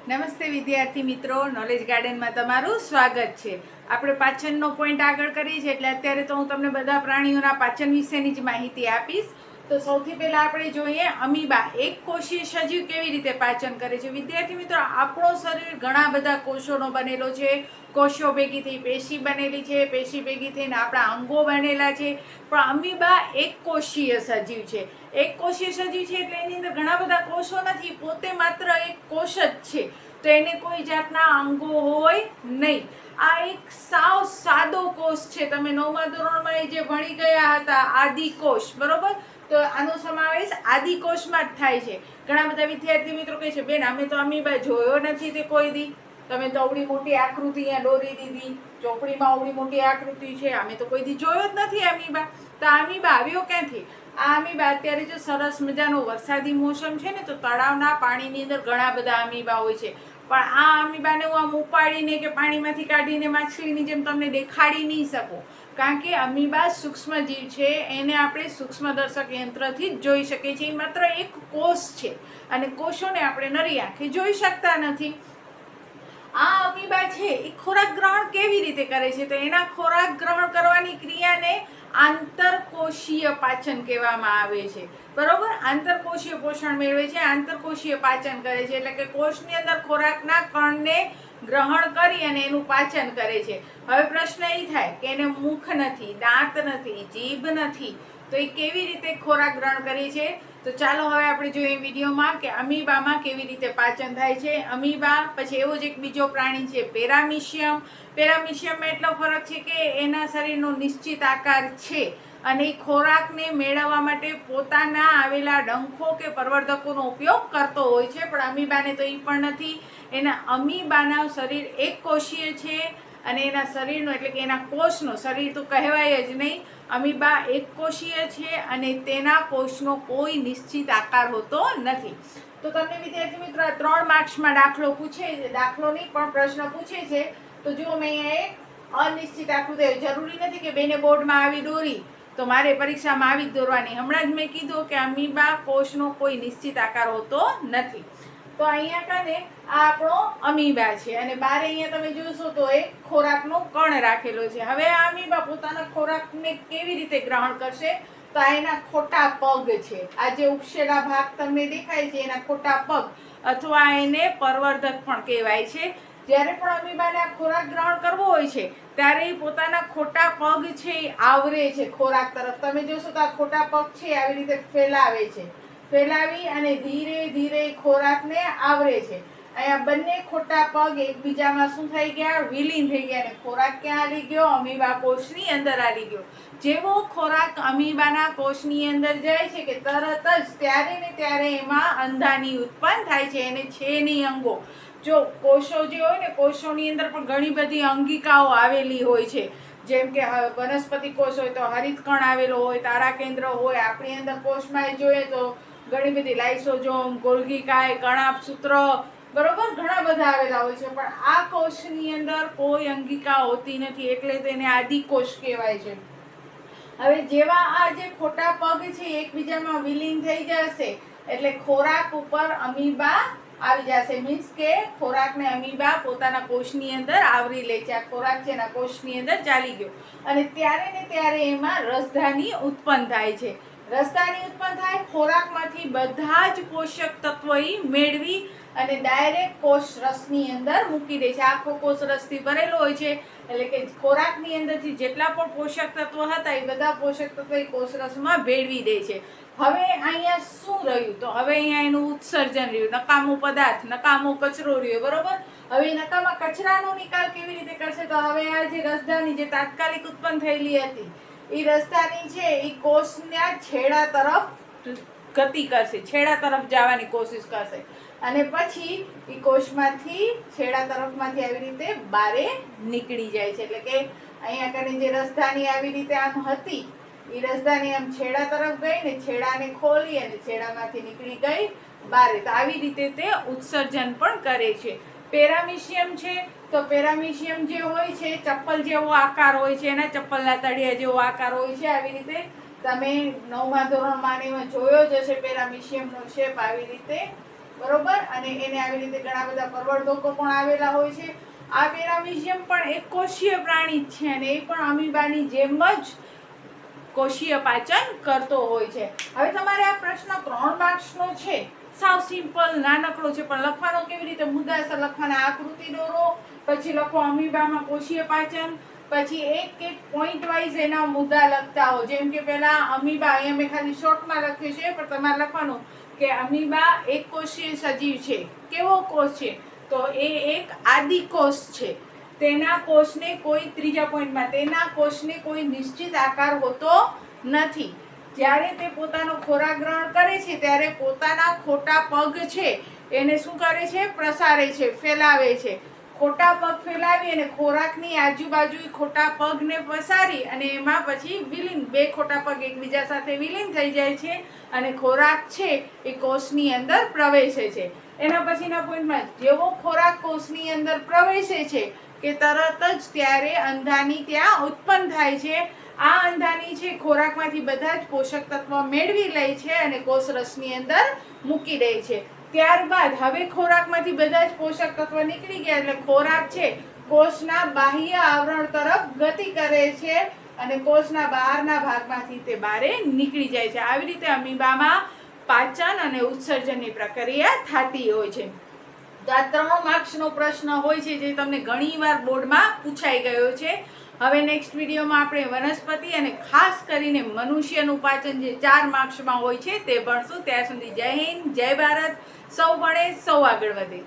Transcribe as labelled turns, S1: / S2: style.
S1: નમસ્તે વિદ્યાર્થી મિત્રો, નોલેજ ગાર્ડનમાં તમારું સ્વાગત છે. આપણે પાચનનો પોઈન્ટ આગળ કરીએ છીએ, એટલે અત્યારે તો હું તમને બધા પ્રાણીઓના પાચન વિશેની જ માહિતી આપીશ. તો સૌથી પહેલા આપણે જોઈએ અમીબા, એક કોષીય સજીવ કેવી રીતે પાચન કરે છે. વિદ્યાર્થી મિત્રો, આપણો શરીર ઘણા બધા કોષોનો બનેલો છે. કોષો ભેગી થઈ પેશી બનેલી છે, પેશી ભેગી થઈને આપણા અંગો બનેલા છે. પણ અમીબા એક કોષીય સજીવ છે. એક કોષીય સજીવ છે એટલે એની અંદર ઘણા બધા કોષો નથી, પોતે માત્ર એક કોષ જ છે. તો એને કોઈ જાતના અંગો હોય નહીં. આ એક સાવ સાદો કોષ છે. તમે 9મા ધોરણમાં જે ભણી ગયા હતા આદિકોષ, બરોબર? તો આનો સમાવેશ આદિકોષમાં જ થાય છે. ઘણા બધા વિદ્યાર્થી મિત્રો કહે છે, બેન અમે તો અમીબા જોયો નથી તે કોઈ દી. તમે તો અવળી મોટી આકૃતિ અહીંયા દોરી દીધી, ચોપડીમાં અવળી મોટી આકૃતિ છે, અમે તો કોઈ દી જોયો જ નથી અમીબા. તો અમીબા આવ્યો ક્યાંથી? આ અમીબા અત્યારે જો સરસ મજાનો વરસાદી મોસમ છે ને, તો તળાવના પાણીની અંદર ઘણા બધા અમીબા હોય છે. પણ આ અમીબાને હું આમ ઉપાડીને કે પાણીમાંથી કાઢીને માછલીની જેમ તમને દેખાડી નહીં શકું, કારણ કે અમીબા સૂક્ષ્મ જીવ છે. એને આપણે સૂક્ષ્મદર્શક યંત્રથી જ જોઈ શકીએ છીએ. એ માત્ર એક કોષ છે અને કોષોને આપણે નરી આંખે જોઈ શકતા નથી. આ અમીબા છે એ ખોરાક ગ્રહણ કેવી રીતે કરે છે? તો એના ખોરાક ગ્રહણ કરવાની ક્રિયાને આંતરકોષીય પાચન કહેવામાં આવે છે, બરોબર? આંતરકોષીય પોષણ મેળવે છે, આંતરકોષીય પાચન કરે છે. એટલે કે કોષની અંદર ખોરાકના કણને ગ્રહણ કરી અને એનું પાચન કરે છે. હવે પ્રશ્ન એ થાય કે એને મુખ નથી, દાંત નથી, જીભ નથી, તો એ કેવી રીતે ખોરાક ગ્રહણ કરે છે? તો ચાલો હવે આપણે જોઈએ વિડીયોમાં કે અમીબામાં કેવી રીતે પાચન થાય છે. અમીબા પછી એવો જ એક બીજો પ્રાણી છે પેરામીશિયમ. પેરામીશિયમમાં એટલો ફરક છે કે એના શરીરનો નિશ્ચિત આકાર છે અને એ ખોરાકને મેળવવા માટે પોતાના આવેલા ડંખો કે પ્રવર્ધકોનો ઉપયોગ કરતો હોય છે. પણ અમીબાને તો એ પણ નથી. એના અમીબાના શરીર એક કોષીય છે અને એના શરીરનો એટલે કે એના કોષનો, શરીર તો કહેવાય જ નહીં, અમીબા એક કોષીય છે અને તેના કોષનો કોઈ નિશ્ચિત આકાર હોતો નથી. તો તમને વિદ્યાર્થી મિત્રો 3 માર્ક્સમાં દાખલો પૂછે, દાખલો નહીં પણ પ્રશ્ન પૂછે છે. તો જો મેં એક અનિશ્ચિત આકૃતિ, જરૂરી નથી કે બેને બોર્ડમાં આવી દોરી તો મારે પરીક્ષામાં આવી જ દોરવાની. હમણાં જ મેં કીધું કે અમીબા કોષનો કોઈ નિશ્ચિત આકાર હોતો નથી. તો અહીંયા કાને આ આપણો અમીબા છે અને બારે અહીંયા તમે જોશો તો એક ખોરાકનો કણ રાખેલો છે. હવે આ અમીબા પોતાના ખોરાકને કેવી રીતે ગ્રહણ કરશે? તો આ એના ખોટા પગ છે. આ જે ઉપસેલા ભાગ તમને દેખાય છે એના ખોટા પગ, અથવા એને પરવર્ધક પણ કહેવાય છે. જ્યારે પણ અમીબાને આ ખોરાક ગ્રહણ કરવો હોય છે ત્યારે એ પોતાના ખોટા પગ છે એ આવરે છે ખોરાક તરફ. તમે જોશો તો આ ખોટા પગ છે આવી રીતે ફેલાવે છે, ફેલાવી અને ધીરે ધીરે ખોરાકને આવરે છે. અહીંયા બંને ખોટા પગ એકબીજામાં શું થઈ ગયા? વિલીન થઈ ગયા. અને ખોરાક ક્યાં આવી ગયો? અમીબા કોષની અંદર આવી ગયો. જેવો ખોરાક અમીબાના કોષની અંદર જાય છે કે તરત જ ત્યારે ને ત્યારે એમાં અંધાની ઉત્પન્ન થાય છે. એને છે નહીં અંગો. જો કોષો જે હોય ને, કોષોની અંદર પણ ઘણી બધી અંગિકાઓ આવેલી હોય છે. જેમ કે વનસ્પતિ કોષ હોય તો હરિતકણ આવેલો હોય, તારાકેન્દ્ર હોય. આપણી અંદર કોષમાં જોઈએ તો ઘણી બધી લાઇસોસોમ, ગોલ્ગી કાય, કણાભસૂત્ર, બરોબર, ઘણા બધા આવેલા હોય છે. પણ આ કોષની અંદર કોઈ અંગિકા હોતી નથી, એટલે તેને આદિકોષ કહેવાય છે. હવે જેવા આ જે ખોટા પગ છે એકબીજામાં વિલીન થઈ જશે એટલે ખોરાક ઉપર અમીબા આવી જશે. મીન્સ કે ખોરાકને અમીબા પોતાના કોષની અંદર આવરી લે છે. આ ખોરાક છે એના કોષની અંદર ચાલી ગયો અને ત્યારે ને ત્યારે એમાં રસધાની ઉત્પન્ન થાય છે. રસધાની ઉત્પન્ન થાય, ખોરાકમાંથી બધા જ પોષક તત્વો મેળવી અને ડાયરેક્ટ કોષ રસની અંદર મૂકી દે છે. આખો કોષ રસથી ભરેલો હોય છે, એટલે કે ખોરાકની અંદરથી જેટલા પણ પોષક તત્વો હતા એ બધા પોષક તત્વો એ કોષ રસમાં ભેળવી દે છે. હવે અહીંયા શું રહ્યું? તો હવે અહીંયા એનું ઉત્સર્જન રહ્યું, નકામો પદાર્થ, નકામો કચરો રહ્યો, બરોબર? હવે નકામા કચરાનો નિકાલ કેવી રીતે કરશે? તો હવે આ જે રસધાની જે તાત્કાલિક ઉત્પન્ન થયેલી હતી એ રસધાની છે એ કોષના છેડા તરફ ગતિ કરશે, છેડા તરફ જવાની કોશિશ કરશે અને પછી એ કોષમાંથી છેડા તરફમાંથી આવી રીતે બારે નીકળી જાય છે. એટલે કે અહીંયા કને જે રસધાની આવી રીતે આમ હતી એ રસધાની આમ છેડા તરફ ગઈ ને છેડાને ખોલી અને છેડામાંથી નીકળી ગઈ બારે. તો આવી રીતે તે ઉત્સર્જન પણ કરે છે. પેરામીશિયમ છે તો પેરામીશિયમ જે હોય છે ચપ્પલ જેવો આકાર હોય છે, એના ચપ્પલના તળિયા જેવો આકાર હોય છે. આવી રીતે તમે 9મા ધોરણમાં એમાં જોયો જ હશે પેરામીશિયમનો શેપ આવી રીતે, બરોબર? અને એને આવી રીતે ઘણા બધા પ્રવર્ધકો પણ આવેલા હોય છે. આ પેરામિશિયમ પણ એક કોષીય પ્રાણી જ છે અને એ પણ અમીબાની જેમ જ કોષીય પાચન કરતો હોય છે. હવે તમારે આ પ્રશ્ન 3 માર્ક્સનો છે, સાવ સિમ્પલ નાનકડો છે, પણ લખવાનો કેવી રીતે મુદ્દાસર લખવાના. આકૃતિ દોરો, પછી લખો અમીબામાં કોષીય પાચન, પછી એક એક પોઈન્ટ વાઇઝ એના મુદ્દા લખતા હો. જેમ કે પહેલા અમીબા, અહીંયા મેં ખાલી શોર્ટમાં લખ્યું છે, પણ તમારે લખવાનું કે અમીબા એક કોષીય સજીવ છે. કેવો કોષ છે? તો એ એક આદિકોષ છે. તેના કોષને કોઈ, ત્રીજા પોઈન્ટમાં, તેના કોષને કોઈ નિશ્ચિત આકાર હોતો નથી. જ્યારે તે પોતાનો ખોરાક ગ્રહણ કરે છે ત્યારે પોતાના ખોટા પગ છે એને શું કરે છે? પ્રસારે છે, ફેલાવે છે. ખોટા પગ ફેલાવી અને ખોરાકની આજુબાજુ ખોટા પગને પસારી અને એમાં પછી વિલીન, બે ખોટા પગ એકબીજા સાથે વિલીન થઈ જાય છે અને ખોરાક છે એ કોષની અંદર પ્રવેશે છે. એના પછીના પોઈન્ટમાં જેવો ખોરાક કોષની અંદર પ્રવેશે છે કે તરત જ ત્યારે અંધાની ત્યાં ઉત્પન્ન થાય છે. આ અંધાની છે ખોરાકમાંથી બધા જ પોષક તત્વો મેળવી લે છે અને કોષ રસની અંદર મૂકી દે છે. ત્યારબાદ હવે ખોરાકમાંથી બધા જ પોષક તત્વો નીકળી ગયા એટલે ખોરાક છે કોષના બાહ્ય આવરણ તરફ ગતિ કરે છે અને કોષના બહારના ભાગમાંથી તે બહાર નીકળી જાય છે. આવી રીતે અમીબામાં પાચન અને ઉત્સર્જનની પ્રક્રિયા થતી હોય છે. તો આ 3 માર્ક્સનો પ્રશ્ન હોય છે જે તમને ઘણીવાર બોર્ડમાં પૂછાઈ ગયો છે. હવે નેક્સ્ટ વિડીયોમાં આપણે વનસ્પતિ અને ખાસ કરીને મનુષ્યનું પાચન જે 4 માર્ક્સમાં હોય છે તે ભણશું. ત્યાં સુધી જય હિન્દ, જય ભારત. સૌ ભણે, સૌ આગળ વધે.